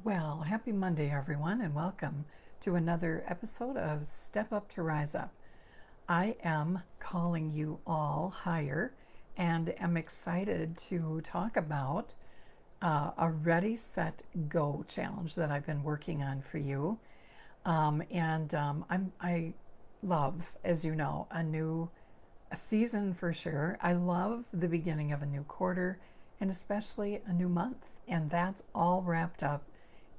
Well, happy Monday, everyone, and welcome to another episode of Step Up to Rise Up. I am calling you all higher and am excited to talk about a Ready, Set, Go challenge that I've been working on for you. I love, as you know, a season for sure. I love the beginning of a new quarter and especially a new month. And that's all wrapped up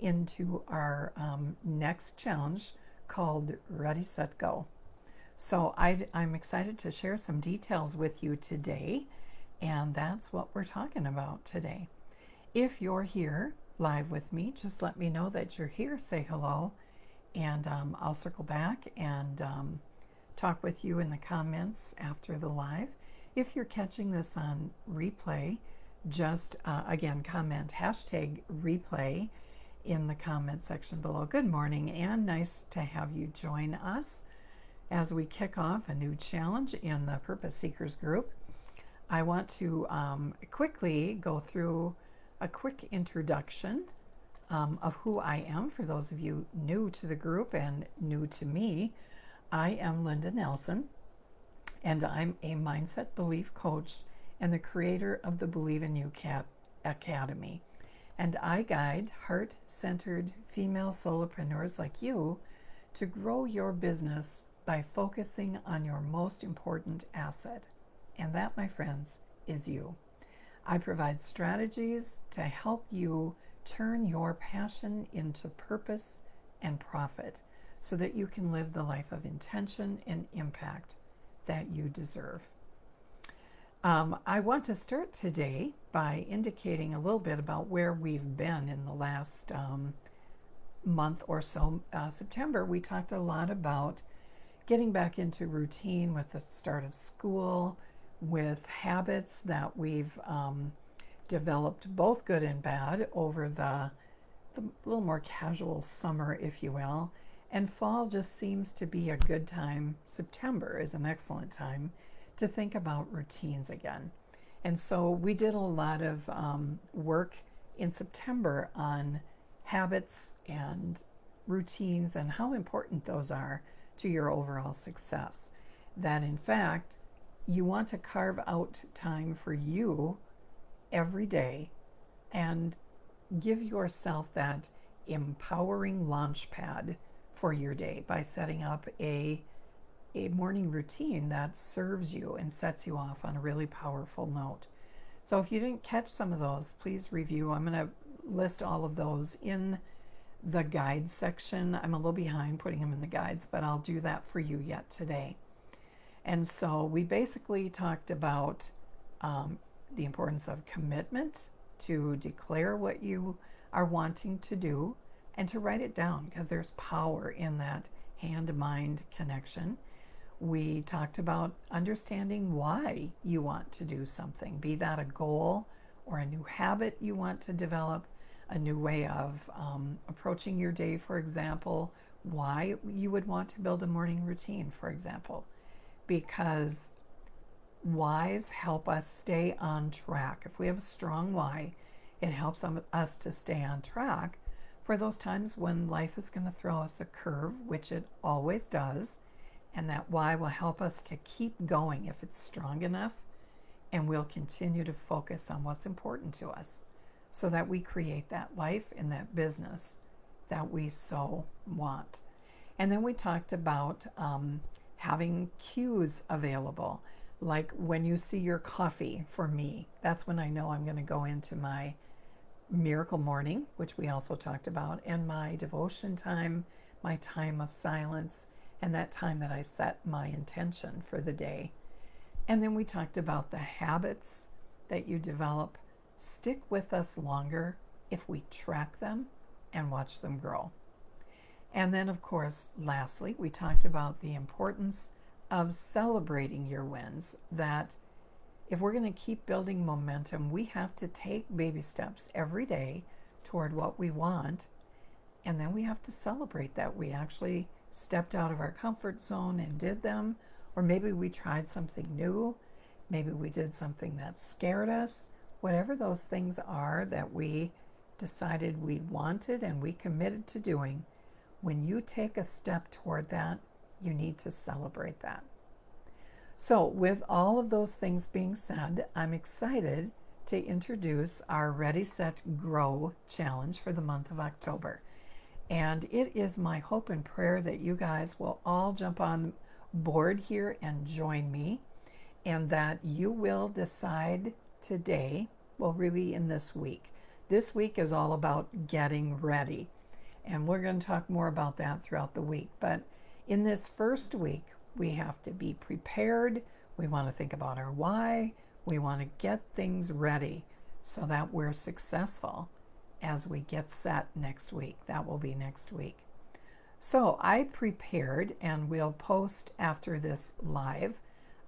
into our next challenge called Ready, Set, Go. So I'm excited to share some details with you today, and that's what we're talking about today. If you're here live with me, just let me know that you're here. Say hello, and I'll circle back and talk with you in the comments after the live. If you're catching this on replay, just again comment hashtag replay in the comment section below. Good morning, and nice to have you join us as we kick off a new challenge in the Purpose Seekers group. I want to quickly go through a quick introduction of who I am for those of you new to the group and new to me. I am Linda Nelson, and I'm a mindset belief coach and the creator of the Believe in You Academy. And I guide heart-centered female solopreneurs like you to grow your business by focusing on your most important asset. And that, my friends, is you. I provide strategies to help you turn your passion into purpose and profit so that you can live the life of intention and impact that you deserve. I want to start today by indicating a little bit about where we've been in the last month or so. September, we talked a lot about getting back into routine with the start of school, with habits that we've developed, both good and bad, over the little more casual summer, if you will. And fall just seems to be a good time. September is an excellent time to think about routines again. And so we did a lot of work in September on habits and routines and how important those are to your overall success. That in fact, you want to carve out time for you every day and give yourself that empowering launch pad for your day by setting up a morning routine that serves you and sets you off on a really powerful note. So if you didn't catch some of those, please review. I'm going to list all of those in the guides section. I'm a little behind putting them in the guides, but I'll do that for you yet today. And so we basically talked about the importance of commitment, to declare what you are wanting to do and to write it down, because there's power in that hand-mind connection. We talked about understanding why you want to do something, be that a goal or a new habit you want to develop, a new way of approaching your day, for example, why you would want to build a morning routine, for example, because whys help us stay on track. If we have a strong why, it helps us to stay on track for those times when life is going to throw us a curve, which it always does. And that why will help us to keep going if it's strong enough, and we'll continue to focus on what's important to us so that we create that life and that business that we so want. And then we talked about having cues available, like when you see your coffee. For me, that's when I know I'm going to go into my miracle morning, which we also talked about, and my devotion time, my time of silence, and that time that I set my intention for the day. And then we talked about the habits that you develop stick with us longer if we track them and watch them grow. And then, of course, lastly, we talked about the importance of celebrating your wins, that if we're going to keep building momentum, we have to take baby steps every day toward what we want, and then we have to celebrate that we actually stepped out of our comfort zone and did them. Or maybe we tried something new, maybe we did something that scared us. Whatever those things are that we decided we wanted and we committed to doing, when you take a step toward that, you need to celebrate that. So, with all of those things being said, I'm excited to introduce our Ready, Set, Grow challenge for the month of October. And it is my hope and prayer that you guys will all jump on board here and join me, and that you will decide today, well, really in this week. This week is all about getting ready, and we're going to talk more about that throughout the week. But in this first week, we have to be prepared. We want to think about our why. We want to get things ready so that we're successful as we get set next week. That will be next week. So I prepared, and we'll post after this live,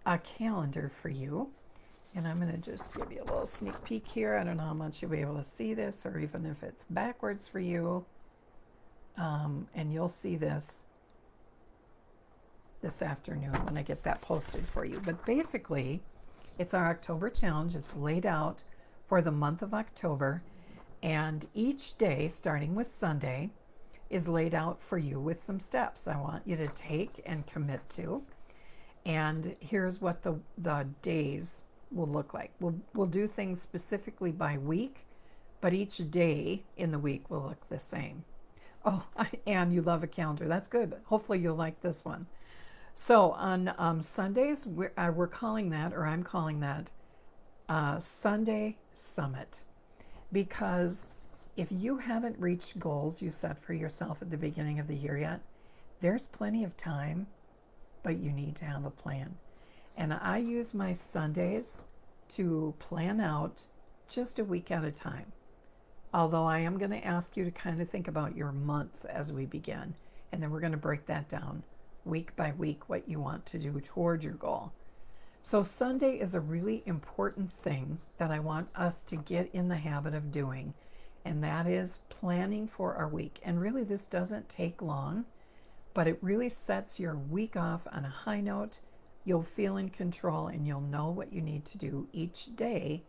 a calendar for you. And I'm going to just give you a little sneak peek here. I don't know how much you'll be able to see this, or even if it's backwards for you. And you'll see this afternoon when I get that posted for you. But basically, it's our October challenge. It's laid out for the month of October. And each day, starting with Sunday, is laid out for you with some steps I want you to take and commit to. And here's what the days will look like. We'll do things specifically by week, but each day in the week will look the same. Oh, and you love a calendar. That's good. Hopefully you'll like this one. So on Sundays, we're calling that, or I'm calling that, Sunday Summit. Because if you haven't reached goals you set for yourself at the beginning of the year yet, there's plenty of time, but you need to have a plan. And I use my Sundays to plan out just a week at a time. Although I am going to ask you to kind of think about your month as we begin. And then we're going to break that down week by week, what you want to do toward your goal. So Sunday is a really important thing that I want us to get in the habit of doing, and that is planning for our week. And really, this doesn't take long, but it really sets your week off on a high note. You'll feel in control, and you'll know what you need to do each day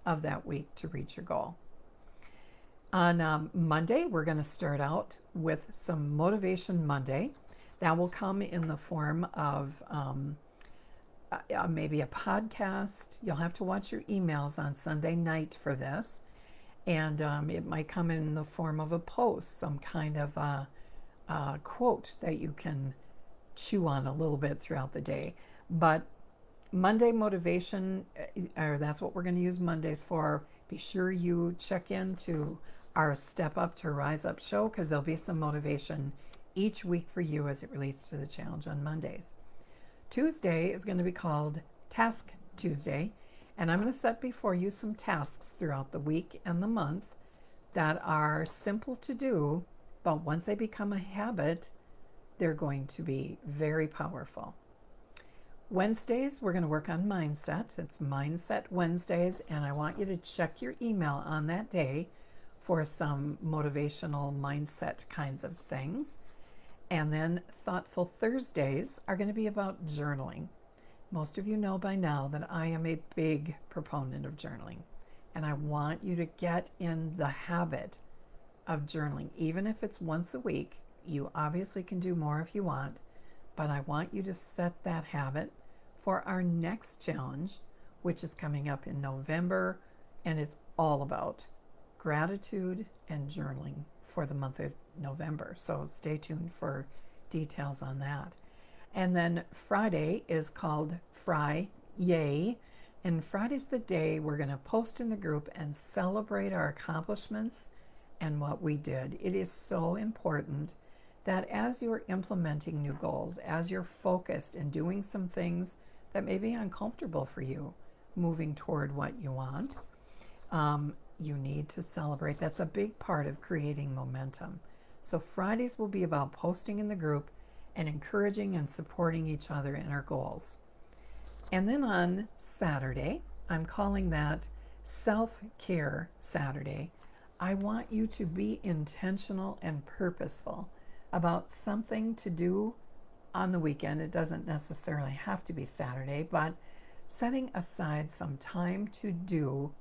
of that week to reach your goal. On Monday, we're going to start out with some Motivation Monday. That will come in the form of maybe a podcast. You'll have to watch your emails on Sunday night for this. And it might come in the form of a post, some kind of a quote that you can chew on a little bit throughout the day. But Monday motivation, or that's what we're going to use Mondays for. Be sure you check into our Step Up to Rise Up show, because there'll be some motivation each week for you as it relates to the challenge on Mondays. Tuesday is going to be called Task Tuesday, and I'm going to set before you some tasks throughout the week and the month that are simple to do, but once they become a habit, they're going to be very powerful. Wednesdays, we're going to work on mindset. It's Mindset Wednesdays, and I want you to check your email on that day for some motivational mindset kinds of things. And then Thoughtful Thursdays are going to be about journaling. Most of you know by now that I am a big proponent of journaling, and I want you to get in the habit of journaling. Even if it's once a week, you obviously can do more if you want, but I want you to set that habit for our next challenge, which is coming up in November, and it's all about gratitude and journaling for the month of November. So stay tuned for details on that. And then Friday is called Fri-Yay. And Friday's the day we're going to post in the group and celebrate our accomplishments and what we did. It is so important that as you're implementing new goals, as you're focused and doing some things that may be uncomfortable for you, moving toward what you want, you need to celebrate. That's a big part of creating momentum. So Fridays will be about posting in the group and encouraging and supporting each other in our goals. And then on Saturday, I'm calling that Self-Care Saturday. I want you to be intentional and purposeful about something to do on the weekend. It doesn't necessarily have to be Saturday, but setting aside some time to do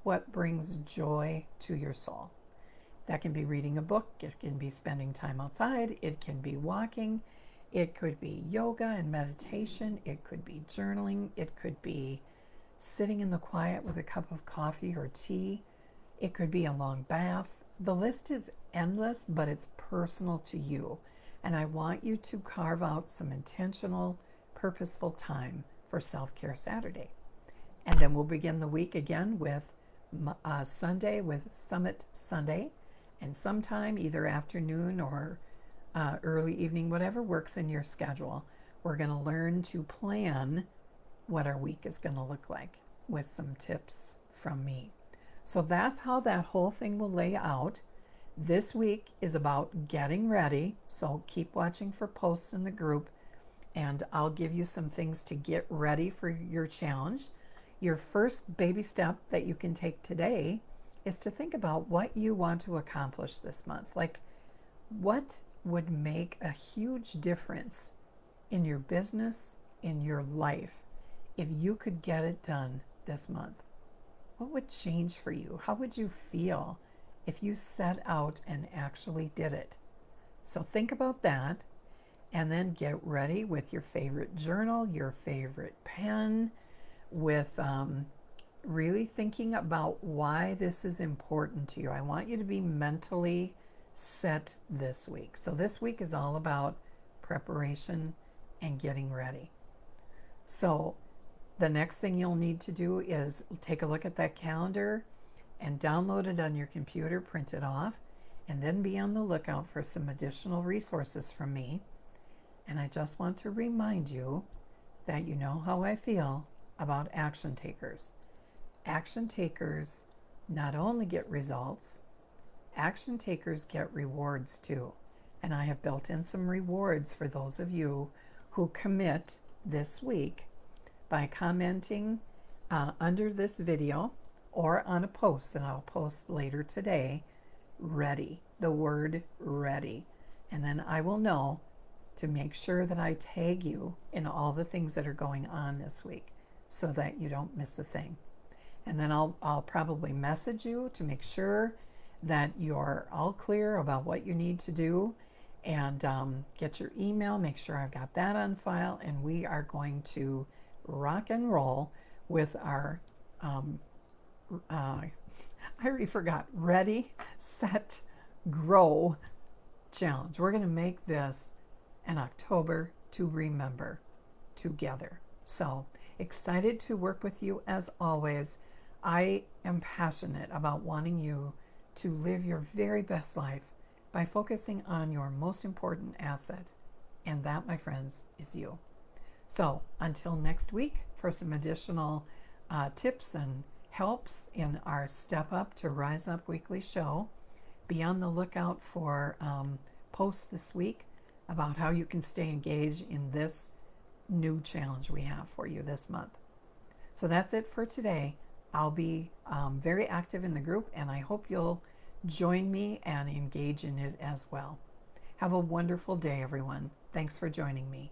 what brings joy to your soul. That can be reading a book, it can be spending time outside, it can be walking, it could be yoga and meditation, it could be journaling, it could be sitting in the quiet with a cup of coffee or tea, it could be a long bath. The list is endless, but it's personal to you. And I want you to carve out some intentional, purposeful time for Self-Care Saturday. And then we'll begin the week again with Sunday with Summit Sunday. And sometime, either afternoon or early evening, whatever works in your schedule, we're going to learn to plan what our week is going to look like with some tips from me. So that's how that whole thing will lay out. This week is about getting ready, so keep watching for posts in the group, and I'll give you some things to get ready for your challenge. Your first baby step that you can take today is to think about what you want to accomplish this month. Like, what would make a huge difference in your business, in your life, if you could get it done this month? What would change for you? How would you feel if you set out and actually did it? So think about that, and then get ready with your favorite journal, your favorite pen, with really thinking about why this is important to you. I want you to be mentally set this week. So this week is all about preparation and getting ready. So the next thing you'll need to do is take a look at that calendar and download it on your computer, print it off, and then be on the lookout for some additional resources from me. And I just want to remind you that you know how I feel about action takers. Action takers not only get results, action takers get rewards too. And I have built in some rewards for those of you who commit this week by commenting under this video or on a post that I'll post later today, ready, the word ready. And then I will know to make sure that I tag you in all the things that are going on this week so that you don't miss a thing. And then I'll probably message you to make sure that you're all clear about what you need to do, and get your email, make sure I've got that on file, and we are going to rock and roll with our I already forgot, Ready, Set, Grow challenge. We're going to make this an October to remember together. So excited to work with you as always. I am passionate about wanting you to live your very best life by focusing on your most important asset, and that, my friends, is you. So until next week for some additional tips and helps in our Step Up to Rise Up weekly show, be on the lookout for posts this week about how you can stay engaged in this new challenge we have for you this month. So that's it for today. I'll be very active in the group, and I hope you'll join me and engage in it as well. Have a wonderful day, everyone. Thanks for joining me.